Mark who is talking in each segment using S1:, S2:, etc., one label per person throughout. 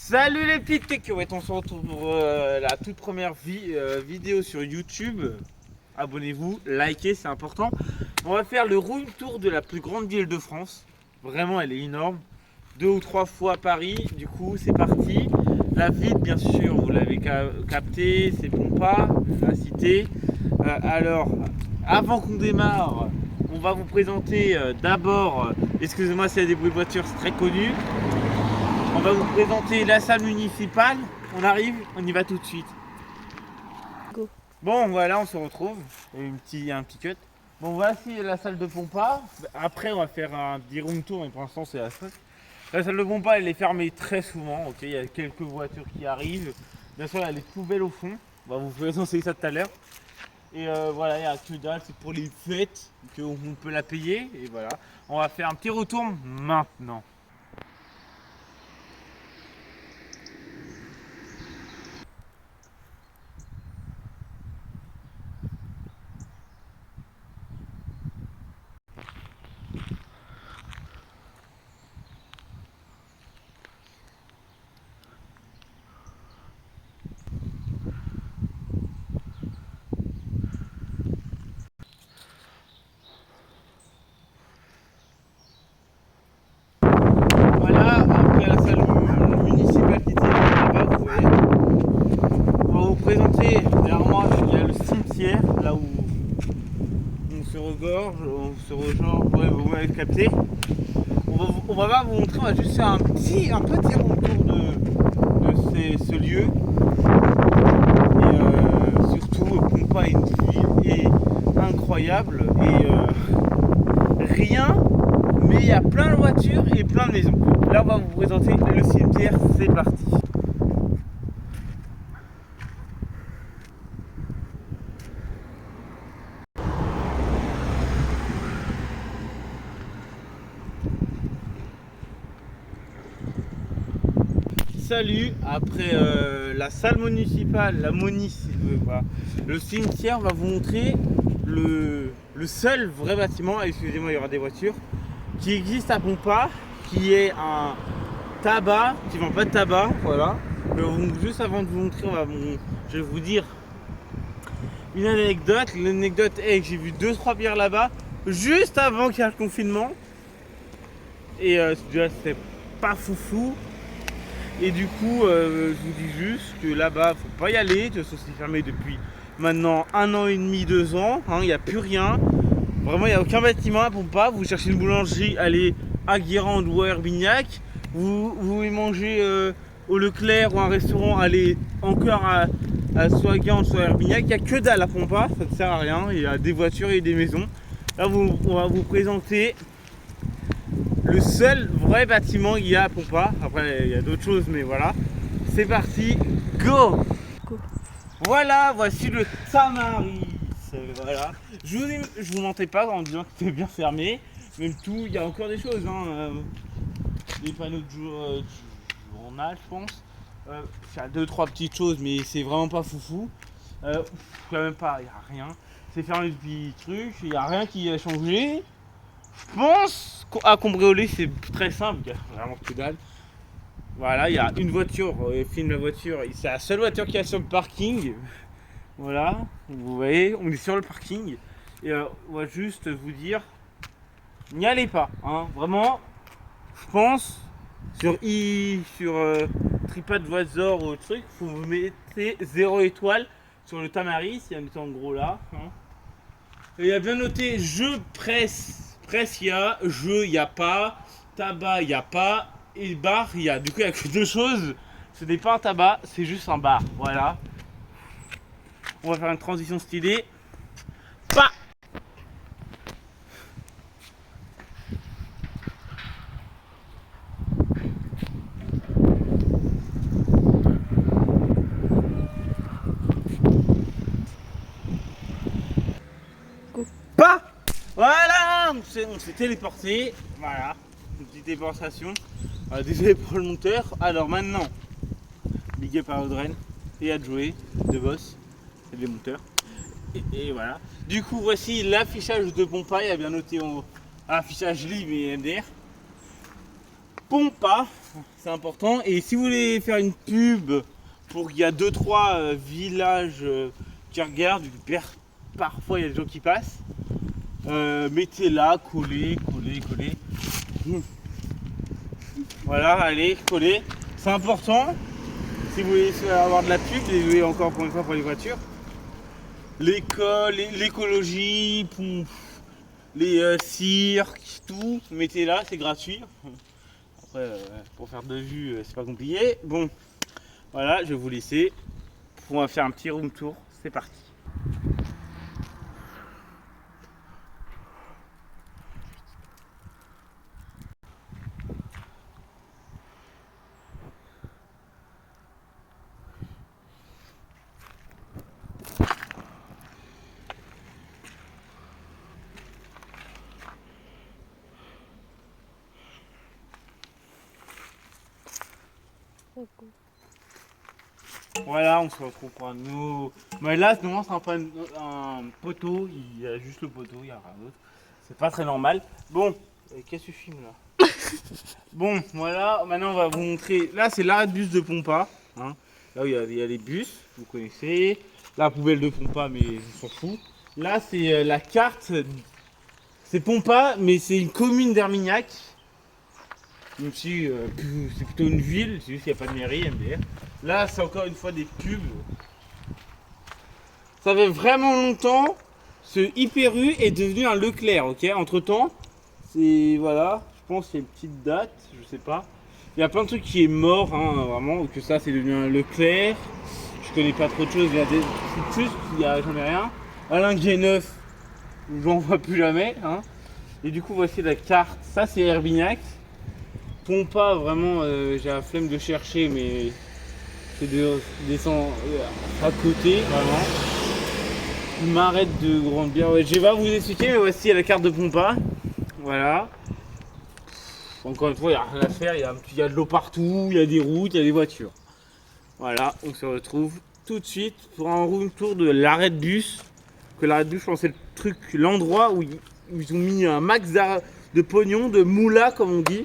S1: Salut les petites cacahuètes, on se retrouve pour la toute première vidéo sur YouTube. Abonnez-vous, likez, c'est important. On va faire le room tour de la plus grande ville de France. Vraiment, elle est énorme. 2 ou 3 fois Paris, du coup c'est parti. La ville, bien sûr, vous l'avez capté, c'est Pompa, la cité. Alors, avant qu'on démarre, on va vous présenter d'abord, excusez-moi s'il y a des bruits de voiture, c'est très connu. On va vous présenter la salle municipale. On arrive, on y va tout de suite.
S2: Go.
S1: Bon, voilà, on se retrouve. Il y a un petit cut. Bon, voici la salle de Pompa. Après, on va faire un petit room tour, mais pour l'instant, c'est la salle. La salle de Pompa, elle est fermée très souvent. Ok, il y a quelques voitures qui arrivent. Bien sûr, il y a les poubelles au fond. On va vous présenter ça tout à l'heure. Et voilà, il y a que dalle, c'est pour les fêtes qu'on peut la payer. Et voilà, on va faire un petit retour maintenant. Voilà, après la salle municipale qui était là-bas, vous voyez. On va vous présenter, derrière moi, il y a le cimetière, là où on se regorge, on se regenre, ouais, vous m'avez capté. On va pas vous montrer, on va juste faire un petit retour de ce lieu. Et surtout, Pompa est une ville incroyable et rien, mais il y a plein de voitures et plein de maisons. Là, on va vous présenter le cimetière, c'est parti. Salut, après la salle municipale, voilà. Le cimetière, on va vous montrer le seul vrai bâtiment, excusez-moi, il y aura des voitures, qui existe à Pompa, qui est un tabac, qui vend pas de tabac, voilà. Juste avant de vous montrer, je vais vous dire une anecdote. L'anecdote est que j'ai vu 2-3 bières là-bas, juste avant qu'il y ait le confinement. Et déjà, c'était pas foufou. Et du coup, je vous dis juste que là-bas, faut pas y aller. De toute façon, c'est fermé depuis maintenant 1 an et demi, 2 ans. Il n'y a plus rien. Vraiment, il n'y a aucun bâtiment à Pompa. Vous cherchez une boulangerie, allez à Guérande ou à Herbignac. Vous voulez manger au Leclerc ou un restaurant, allez encore à soit Guérande, soit Herbignac. Il n'y a que dalle à Pompa, ça ne sert à rien. Il y a des voitures et des maisons. Là, on va vous présenter le seul vrai bâtiment qu'il y a à Pompa. Après il y a d'autres choses, mais voilà. C'est parti, go. Voilà, voici le Tamaris. Voilà. Je vous mentais pas en disant que c'était bien fermé. Même tout, il y a encore des choses. Les panneaux du journal, je pense. Il y a 2-3 petites choses, mais c'est vraiment pas foufou. Quand même pas, il n'y a rien. C'est fermé depuis truc, il n'y a rien qui a changé. Je pense qu'à Combrioler c'est très simple, il y a vraiment que dalle. Voilà, il y a une voiture, filme la voiture, c'est la seule voiture qu'il y a sur le parking. Voilà, vous voyez, on est sur le parking. Et on va juste vous dire, n'y allez pas, vraiment. Je pense sur TripAdvisor ou truc, vous mettez 0 étoile sur le Tamaris, il y a noté en gros là. Et il y a bien noté je presse. Presse, il y a, jeu, il n'y a pas, tabac, il n'y a pas, et bar, il y a. Du coup, il n'y a que 2 choses. Ce n'est pas un tabac, c'est juste un bar. Voilà. On va faire une transition stylée. Pas. Pas. Voilà, on s'est téléporté. Voilà, une petite déportation. Désolé pour le monteur. Alors maintenant, big up à Audrey et à Joey, de boss, et les monteurs. Et voilà. Du coup, voici l'affichage de Pompa. Il y a bien noté en haut affichage libre et MDR. Pompa, c'est important. Et si vous voulez faire une pub pour qu'il y a 2-3 villages qui regardent, parfois il y a des gens qui passent, mettez-la, collez. Voilà, allez, collez. C'est important. Si vous voulez avoir de la pub, désolé encore pour une fois pour les voitures. L'école, l'écologie, les cirques, tout, mettez là, c'est gratuit. Après, pour faire de vues, c'est pas compliqué. Bon, voilà, je vais vous laisser. On va faire un petit room tour. C'est parti. Voilà, on se retrouve pour un nouveau. Mais là, non, c'est un poteau. Il y a juste le poteau, il n'y a rien d'autre. C'est pas très normal. Bon, qu'est-ce que tu filmes là? Bon, voilà, maintenant on va vous montrer. Là, c'est l'arrêt de bus de Pompa. Hein. Là où il y a les bus, vous connaissez. La poubelle de Pompa, mais je s'en fous. Là, c'est la carte. C'est Pompa, mais c'est une commune d'Hermignac. Même si c'est plutôt une ville, c'est juste qu'il n'y a pas de mairie, MDR. Là, c'est encore une fois des pubs. Ça fait vraiment longtemps, ce Hyper U est devenu un Leclerc, ok. Entre temps, c'est voilà, je pense qu'il y a une petite date, je sais pas. Il y a plein de trucs qui est mort, hein, vraiment, que ça c'est devenu un Leclerc. Je connais pas trop de choses, il y a des trucs plus, j'en ai rien. Alain G9, j'en vois plus jamais, hein. Et du coup, voici la carte. Ça, c'est Herbignac. Pompa, vraiment, j'ai la flemme de chercher, mais c'est de descendre à côté, vraiment. Je m'arrête de grande bière. Ouais, je vais pas vous expliquer, mais voici la carte de Pompa. Voilà. Encore une fois, il n'y a rien à faire. Il y a de l'eau partout, il y a des routes, il y a des voitures. Voilà, on se retrouve tout de suite pour un room tour de l'arrêt de bus. Que l'arrêt de bus, je pense, c'est le truc, l'endroit où ils ont mis un max de pognon, de moula, comme on dit.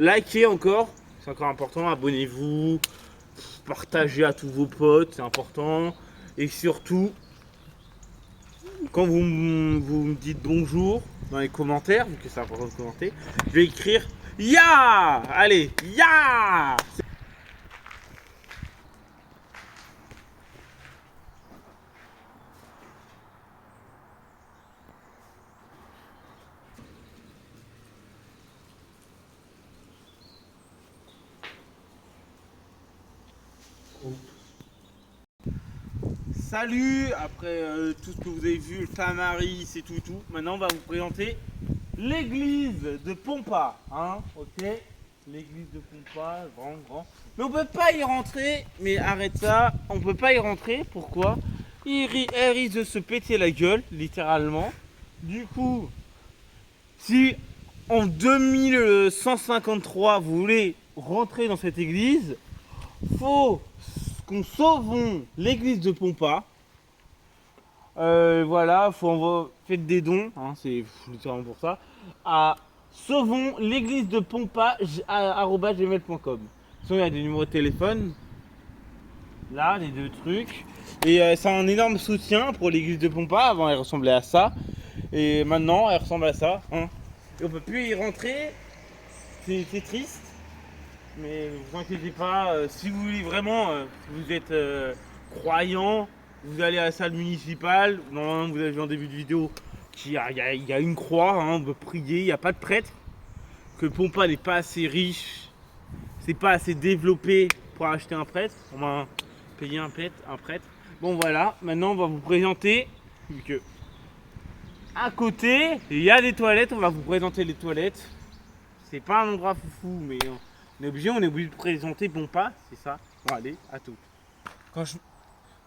S1: Likez encore, c'est encore important, abonnez-vous, partagez à tous vos potes, c'est important. Et surtout, quand vous me dites bonjour dans les commentaires, vu que c'est important de commenter, je vais écrire Ya! Allez, Ya! Salut, après tout ce que vous avez vu, le Tamaris et tout, maintenant on va vous présenter l'église de Pompa, hein, ok. L'église de Pompa, grand. Mais on peut pas y rentrer, mais arrête ça, on peut pas y rentrer, pourquoi? Elle risque de se péter la gueule, littéralement. Du coup, si en 2153 vous voulez rentrer dans cette église, faut qu'on sauvons l'église de Pompa. Voilà, faites des dons, hein, c'est littéralement pour ça. À sauvons l'église de Pompa @gmail.com. Sinon, il y a des numéros de téléphone. Là, les deux trucs. Et c'est un énorme soutien pour l'église de Pompa. Avant, elle ressemblait à ça. Et maintenant, elle ressemble à ça. Hein. Et on peut plus y rentrer. C'est triste. Mais vous inquiétez pas, si vous voulez vraiment, vous êtes croyant, vous allez à la salle municipale. Normalement, vous avez vu en début de vidéo qu'il y a une croix, hein, on peut prier, il n'y a pas de prêtre. Que Pompa n'est pas assez riche, c'est pas assez développé pour acheter un prêtre. On va payer un prêtre. Bon voilà, maintenant on va vous présenter, vu que à côté, il y a des toilettes, on va vous présenter les toilettes. C'est pas un endroit foufou, mais on est obligé de présenter Pompa, c'est ça. Bon allez, à tout.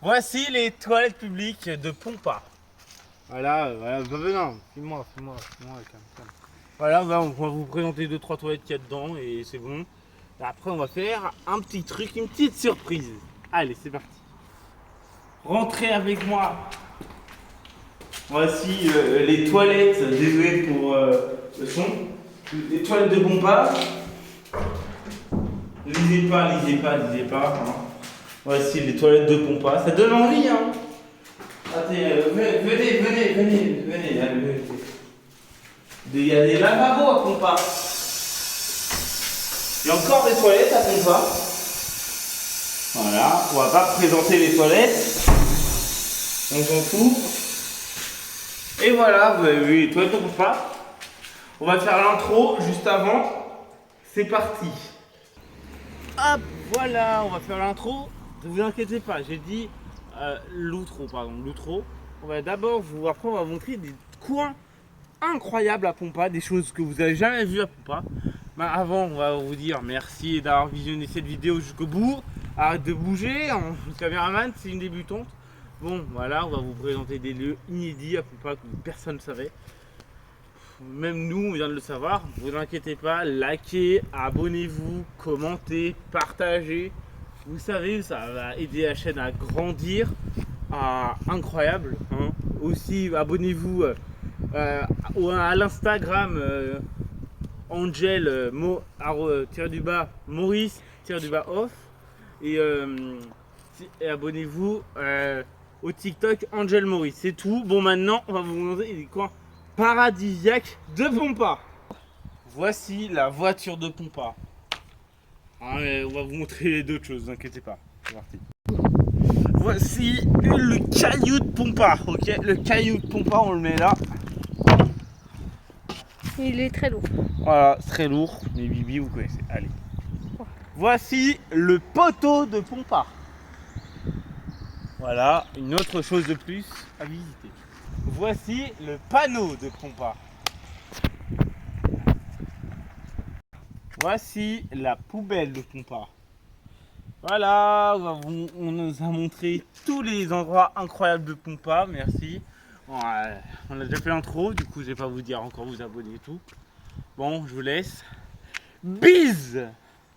S1: Voici les toilettes publiques de Pompa. Voilà, non, filme-moi, calme. Voilà, on va vous présenter 2-3 toilettes qu'il y a dedans et c'est bon. Et après on va faire un petit truc, une petite surprise. Allez, c'est parti. Rentrez avec moi. Voici les toilettes, désolé pour le son. Les toilettes de Pompa. Les lisez pas, lisez pas, lisez pas. Hein. Voici les toilettes de Pompa. Ça donne envie, hein. Attendez, venez. Allez. Il y a des lavabos à Pompa. Il y a encore des toilettes à Pompa. Voilà, on va pas présenter les toilettes. On s'en fout. Et voilà, vous avez vu les toilettes de Pompa. On va faire l'intro juste avant. C'est parti. Hop, voilà, on va faire l'intro. Ne vous inquiétez pas, j'ai dit l'outro. On va d'abord après on va vous montrer des coins incroyables à Pompa, des choses que vous n'avez jamais vues à Pompa. Mais avant, on va vous dire merci d'avoir visionné cette vidéo jusqu'au bout. Arrête de bouger, le caméraman, c'est une débutante. Bon, voilà, on va vous présenter des lieux inédits à Pompa que personne ne savait. Même nous, on vient de le savoir. Ne vous inquiétez pas, likez, abonnez-vous, commentez, partagez. Vous savez, ça va aider la chaîne à grandir, incroyable. Hein. Aussi, abonnez-vous à l'Instagram Angel Maurice off et abonnez-vous au TikTok Angel Maurice. C'est tout. Bon, maintenant, on va vous montrer les coins paradisiaques de Pompa. Voici la voiture de Pompa. On va vous montrer d'autres choses, ne vous inquiétez pas. C'est parti. Voici le caillou de Pompa, ok. Le caillou de Pompa, on le met là.
S2: Il est très lourd.
S1: Voilà, c'est très lourd. Mais Bibi, vous connaissez. Allez. Voici le poteau de Pompa. Voilà, une autre chose de plus à visiter. Voici le panneau de Pompa. Voici la poubelle de Pompa. Voilà, on nous a montré tous les endroits incroyables de Pompa, merci. Bon, on a déjà fait l'intro, du coup je vais pas vous dire encore vous abonner et tout. Bon, je vous laisse. Bise!